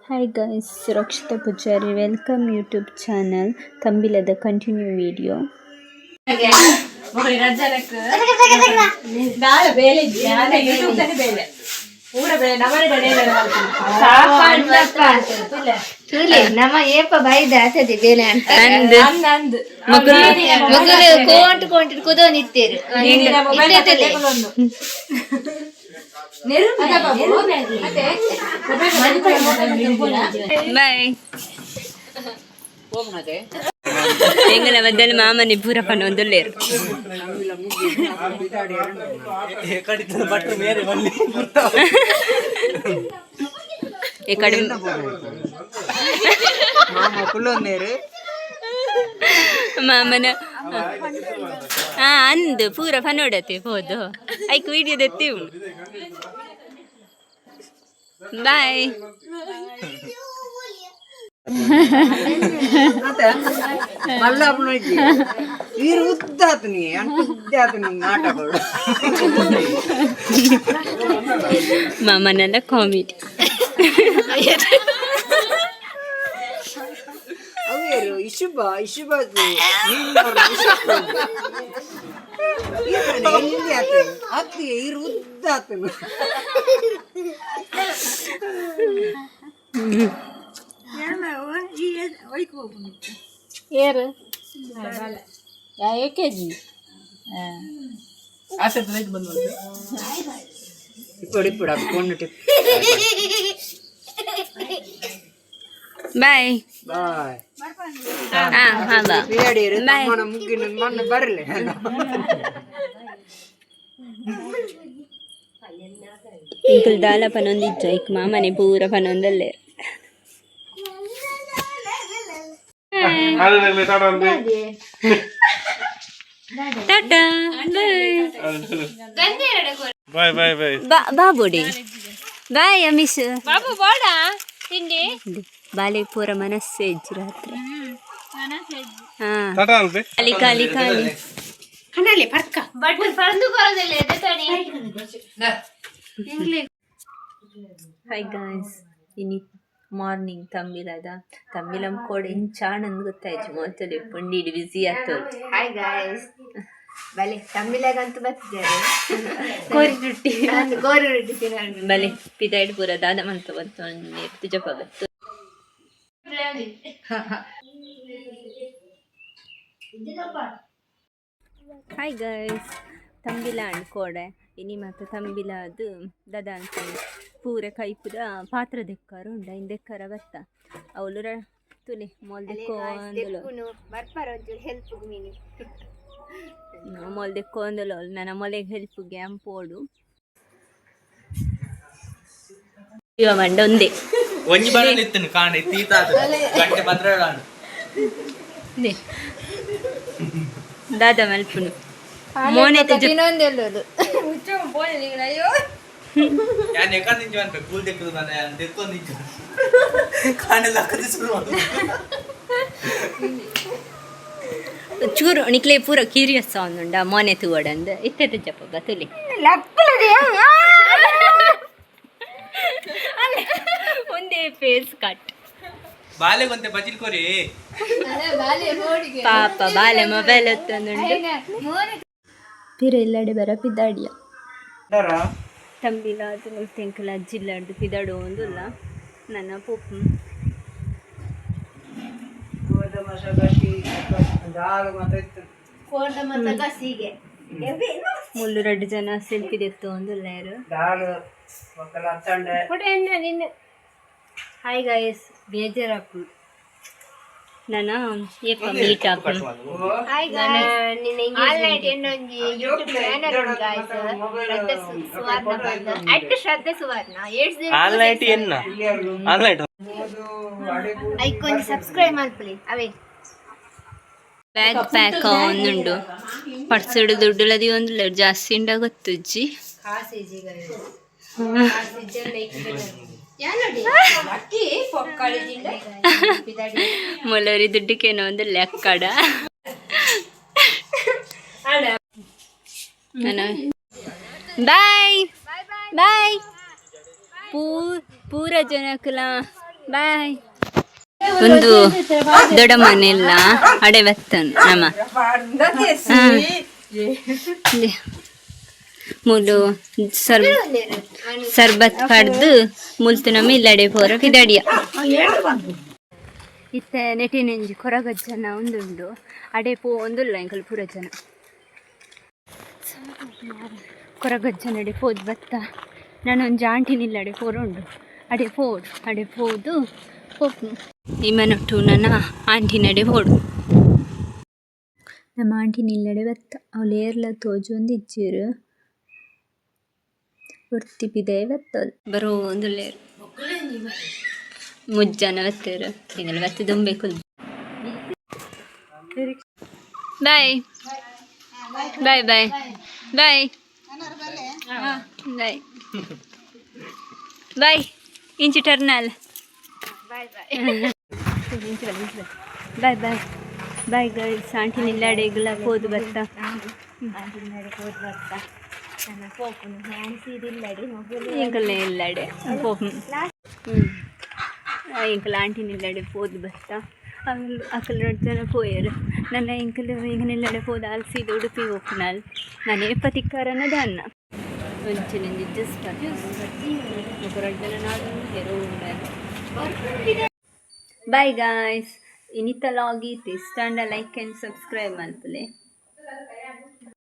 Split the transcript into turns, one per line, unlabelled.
Hi guys, Surakshita Pujari. Welcome YouTube channel. Tambilada continue video.
ನಮ್ಮ ಏಪ ಬೈದ ಆತದೆ ಬೇಲೆ ಅಂತ ಮಗಲು ಕೋಂಟ್ ಕುದೋ ನಿತ್ತೇರು
Bye. ಎಂಗಲ ಬದ್ದಲು ಮಾಮನಿ ಪೂರ ಪನ್ನೊಂದುಲ್ಲೇರು ಎಕಡೆ ಮಾಮನ ಅಂದು ಪೂರ ಪನ್ನೋಡತಿ ಹೋದು ಐಕ್ ವಿಡಿಯೋ ದೆತ್ತೀವು ಬಾಯ್ ಮಾಮನಲ್ಲ ಕಾಮಿಡಿ
ಏರು ಕೆಜಿ
ಬಾಯ್
ಬರ್ಲಿ
ಇಂಕಲ್ ದಾಲ ಪನೊಂದಿಜ್ಜ ಇಕ್ ಮಾಮನೆ ಪೂರ ಪನೊಂದಲ್ಲೇ ಟಾಟಾ
ಬಾಯ್ ಬಾಯ್ ಬಾಯ್
ಬಾಬುಡಿ ಬಾಯ್ ಅಮಿಷ್
ಬಾಬು ಬೋಡ ತಿಂಡಿ
ಬಾಲೆ ಪೂರ ಮನಸ್ಸೇ ಇಜ್ಜು ರಾತ್ರಿ ಖಾಲಿ ಖಾಲಿ ಖಾಲಿ
ಕಣ್ಣಲ್ಲಿ ಪರ್ಕ ಬಟ್ ಪರಂದು ಬರೋದಿಲ್ಲ
ಹಾಯ್ ಗಾಯ್ಸ್ ಇನಿ ಮಾರ್ನಿಂಗ್ ತಮ್ಮಿಲಂ ಕೋಡ್ ಇಂಚಾಣಂದು ಗೊತ್ತಾಯ್ತು ಮೊತ್ತಲೆ ಪುಂಡಿಡಿ ಬಿಸಿ ಆಗ್ತದೆ
ಹಾಯ್ ಗಾಯ್ಸ್ ಬಲೆ ತಮ್ಮಿಲಾಗಂತೂ ಬರ್ತಿದ್ದಾರೆ ಗೋರಿ ರೊಟ್ಟಿ ತಿನ್ನೋಣ
ಬಲೆ ಪಿದಾಯ್ಡ್ ಪೂರ ದಾದ ಮಂತ ಬಂತು ತುಜಪ ಬತ್ತು ಹಾಯ್ ಗೈಸ್ ತಂಬಿಲ ಅನ್ಕೋಡೆ ಇನಿ ಮತ್ತು ತಂಬಿಲ ಅದು ದದ ಅಂತ ಪೂರ ಕೈ ಪೂರ ಪಾತ್ರ ದೆಕ್ಕಾರು ಉಂಡ ಇನ್ ದೆಕ್ಕಾರ ಬತ್ತ ಅವಳು ತುಲೆ ಮೊಲ್ ದೆಕ್ಕೋಂದಲು ಮೊಲ್ ದೆಕ್ಕೋಂದಲು ನನ್ನ ಮೊಲೆಗೆ ಹೆಲ್ಪ್ಗೆ ಅಂಪೋಡು ಇವ ಮಂಡ ಒಂದೇ
ಒಂಜಿ ಬಣ ನಿತ್ತನು ಕಾಂಡೆ ತೀತಾದ ಗಂಟೆ ಭದ್ರಡಾನು
ದಾದ ಮಲ್ಪುನು ಮೋನೆ
ಇನ್ನೊಂದೆಲ್ಲದು
ಯಾನ್ ಎಕನ್ ನಿಂಜು ಅಂತ ಕೂಲ್ ದೆಕ್ಕದು ನಾನು ದೆಕ್ಕೊಂದು ನಿಂಜು ಕಾಂಡೆ ಲಕ್ಕದಿ ಶುರು
ಚೂರು ನಿಕ್ಲೆ ಪೂರ ಕ್ಯೂರಿಯಸ್ ಅವನುಂಡ ಮೋನೆ ತೂವಡಂದು ಇತ್ತೆ ಜಪ್ಪ ಬತುಲಿ ಒಂದೇ ಫೇಸ್ ಕಟ್
ಬಾಲೆ ಗೊಂತೆ ಬಜಿಲ್ ಕೋರಿ
ಪಾಪ ಬಾಲೆ ಮೊಬೈಲ್ ಎತ್ತಂದುಂಡು ಪಿರ ಇಲ್ಲಡೆ ಬರ ಪಿದಾಡಿಯ ತಂಬಿಲ ಅದು ತೆಂಕಲ ಅಜ್ಜಿಲ್ಲಾಡ್ದು ಪಿದಾಡು ಒಂದಿಲ್ಲ ನನ್ನ ಪೋಪ್ ಮುಳ್ಳು 2 ಜನ ಸೆಲ್ಫಿ ತೆಗ್ತು ಒಂದಿಲ್ಲ ಯಾರು ಹಾಯ್ ಗಾಯ್ಸ್ ಬೇಜಾರಾಕು ನಾನು ಏಪ ಮೀಟ್ ಹಾಕೊಂಡು
ಹಾಯ್ ಗಾಯ್ಸ್ ಆಲ್ರೈಟ್ ಇನ್ನೊಂದು ಯೂಟ್ಯೂಬ್ ಚಾನೆಲ್ ಉಂಟು ಗಾಯ್ಸ್ ಶ್ರದ್ಧಾ ಸುವರ್ಣ ಶ್ರದ್ಧಾ ಸುವರ್ಣ
ಆಲ್ರೈಟ್ ಎನ್ನ ಆಲ್ರೈಟ್
ಐಕೊಂದು ಸಬ್ಸ್ಕ್ರೈಬ್ ಮಾಡ್ಕೊಳ್ಳಿ ಅವೇ
ಬ್ಯಾಗ್ ಪ್ಯಾಕ್ ಒಂದುಂಡು ಪರ್ಸಡು ದುಡ್ಡುಲದಿ ಒಂದುಲ್ಲ ಜಾಸ್ತಿ ಉಂಡ ಗೊತ್ತುಜ್ಜಿ ಮೊಲರಿ ದುಡ್ಡಿಗೇನೋ ಒಂದು ಲೆಕ್ಕಡ ಬಾಯ್ ಬಾಯ್ ಪೂರ ಜನಕ್ಕಲ ಬಾಯ್. ಒಂದು ದೊಡ್ಡ ಮನೆಯಲ್ಲ ಅಡೆ ಬತ್ತನು ನಮ್ಮ ಮುಲು ಸರ್ಬತ್ ಪಡ್ದು ಮುಲ್ತು ನಮ್ಮ ಇಲ್ಲಡೆ ಪೋರ ಕಿದಡಿಯ ಇತ್ತೆ ನೆಟಿನೆಂಜಿ ಕೊರಗಜ್ಜನ ಒಂದುಂಡು ಅಡೆ ಪೋ ಒಂದುಲ್ಲ ಎಂಕಲ್ ಪೂರ ಜನ ಕೊರಗಜ್ಜನಡೆ ಪೋದು ಬತ್ತ ನಾನೊಂದು ಆಂಟಿನಿಲ್ಲಡೆ ಪೋರುಂಡು ಅಡೆ ಪೋದು ಹೋಗು ಇಮ್ಮನೊಟ್ಟು ನನ್ನ ಆಂಟಿನಡೆ ಪೋಡು ನಮ್ಮ ಆಂಟಿನಿಲ್ಲಡೆ ಬತ್ತ ಅವಳು ಏರ್ಲ ತೋಜು ಒಂದು ಇಜ್ಜಿರು ಒರ್ತಿಪಿದೆ ಬತ್ತೋಳು ಬರೋ ಒಂದುಲ್ಲೇರು ಮುಜ್ಜನ ಬತ್ತೇರು ಹಿಂಗೆಲ್ಲ ಬತ್ತು ದುಂಬೇಕು ಬಾಯ್ ಬಾಯ್ ಬಾಯ್ ಬಾಯ್ ಬಾಯ್ ಬಾಯ್ ಇಂಚಿ ಟರ್ನಲ್ ಬಾಯ್ ಬಾಯ್ ಬಾಯ್ ಬಾಯ್ ಗೈಸ್ ಆಂಟಿ ನಿಲ್ಲಾಡೆಗಳ ಹೋದು ಬತ್ತ ಇಂಕಲ್ ಇಲ್ಲಡೆ ಪೋಪು ಇಂಕಲ್ ಆಂಟಿ ನಿಲ್ಲಾಡೆ ಹೋದು ಬತ್ತ ಅಕ್ಕಲ್ 2 ಜನ ಪೋಯರು ನನ್ನ ಇಂಕಲ್ ಈಗ ನಿಲ್ಲಡೆ ಹೋದ ಅಲ್ಸಿದು ಉಡುಪಿ ಹೋಗ್ನಲ್ ನಾನು ಎಪ್ಪತ್ತಿಕ್ಕಾರನ ದಾನ್ನ ಒಂಚಿನ ಜಸ್ಟ್ 2 ಜನ ನಾಡು ಬಾಯ್ ಗಾಯ್ಸ್ ಇನಿತ ಲಾಗಿ ಇಷ್ಟ ಅಂಡ ಲೈಕ್ ಆ್ಯಂಡ್ ಸಬ್ಸ್ಕ್ರೈಬ್ ಮಾಡ್ತಲೇ